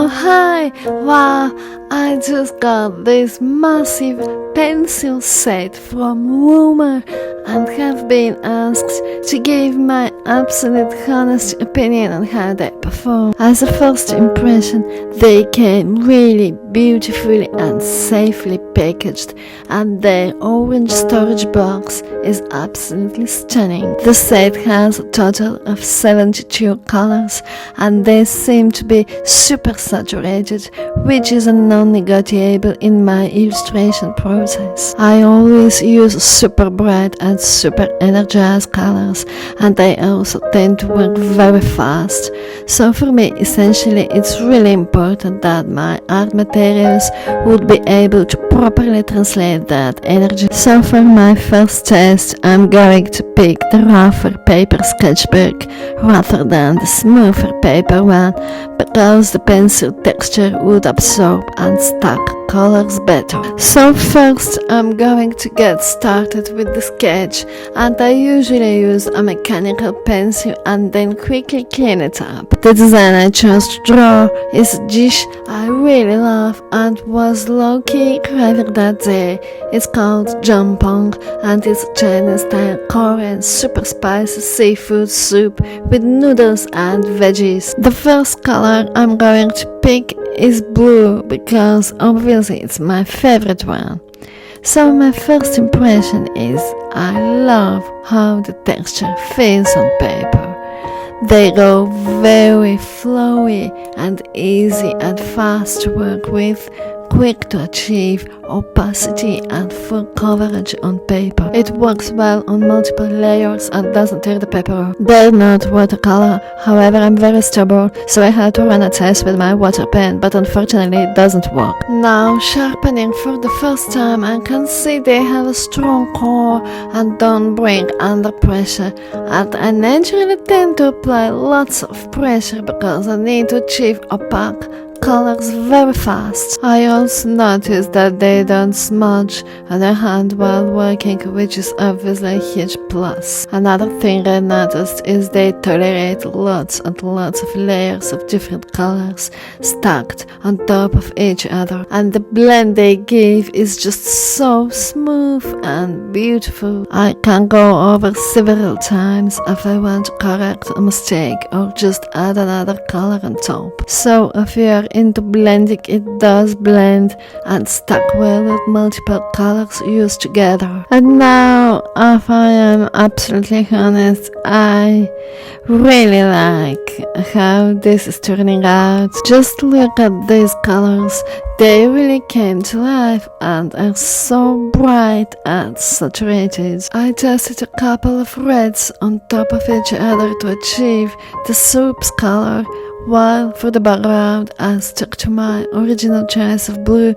Oh hi! Wow, I just got this massive pencil set from Woomer and have been asked to give my absolute honest opinion on how they perform. As a first impression, they came really beautifully and safely packaged, and their orange storage box is absolutely stunning. The set has a total of 72 colors, and they seem to be super saturated, which is a non-negotiable in my illustration process. I always use super bright and super energized colors, and they also tend to work very fast. So for me, essentially, it's really important that my art materials would be able to properly translate that energy. So for my first test, I'm going to pick the rougher paper sketchbook rather than the smoother paper one, because the pencil texture would absorb and stack colors better. So first I'm going to get started with the sketch, and I usually use a mechanical pencil and then quickly clean it up. The design I chose to draw is a dish I really love and was low-key craving that day. It's called jampong, and it's a Chinese style Korean super spicy seafood soup with noodles and veggies. The first color I'm going to pick is blue because obviously it's my favorite one. So my first impression is I love how the texture feels on paper. They go very flowy and easy and fast to work with, quick to achieve opacity and full coverage on paper. It works well on multiple layers and doesn't tear the paper off. They're not watercolor, however I'm very stubborn, so I had to run a test with my water pen, but unfortunately it doesn't work. Now sharpening for the first time, I can see they have a strong core and don't bring under pressure, and I naturally tend to apply lots of pressure because I need to achieve opaque colors very fast. I also noticed that they don't smudge on their hand while working, which is obviously a huge plus. Another thing I noticed is they tolerate lots and lots of layers of different colors stacked on top of each other, and the blend they give is just so smooth and beautiful. I can go over several times if I want to correct a mistake or just add another color on top. So if you are into blending, it does blend and stack well with multiple colors used together. And now, if I am absolutely honest, I really like how this is turning out. Just look at these colors. They really came to life and are so bright and saturated. I tested a couple of reds on top of each other to achieve the soup's color, while for the background I stuck to my original choice of blue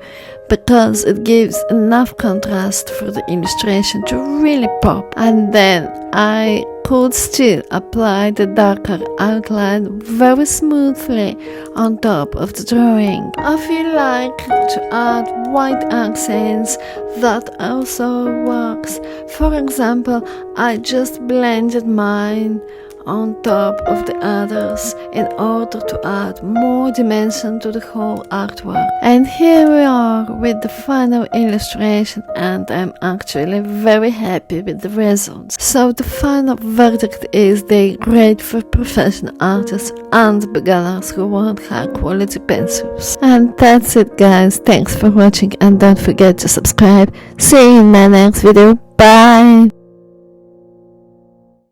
because it gives enough contrast for the illustration to really pop. And then I could still apply the darker outline very smoothly on top of the drawing. If you like to add white accents, that also works. For example, I just blended mine on top of the others in order to add more dimension to the whole artwork. And here we are with the final illustration, and I'm actually very happy with the results. So the final verdict is they're great for professional artists and beginners who want high quality pencils. And that's it guys, thanks for watching and don't forget to subscribe. See you in my next video, bye!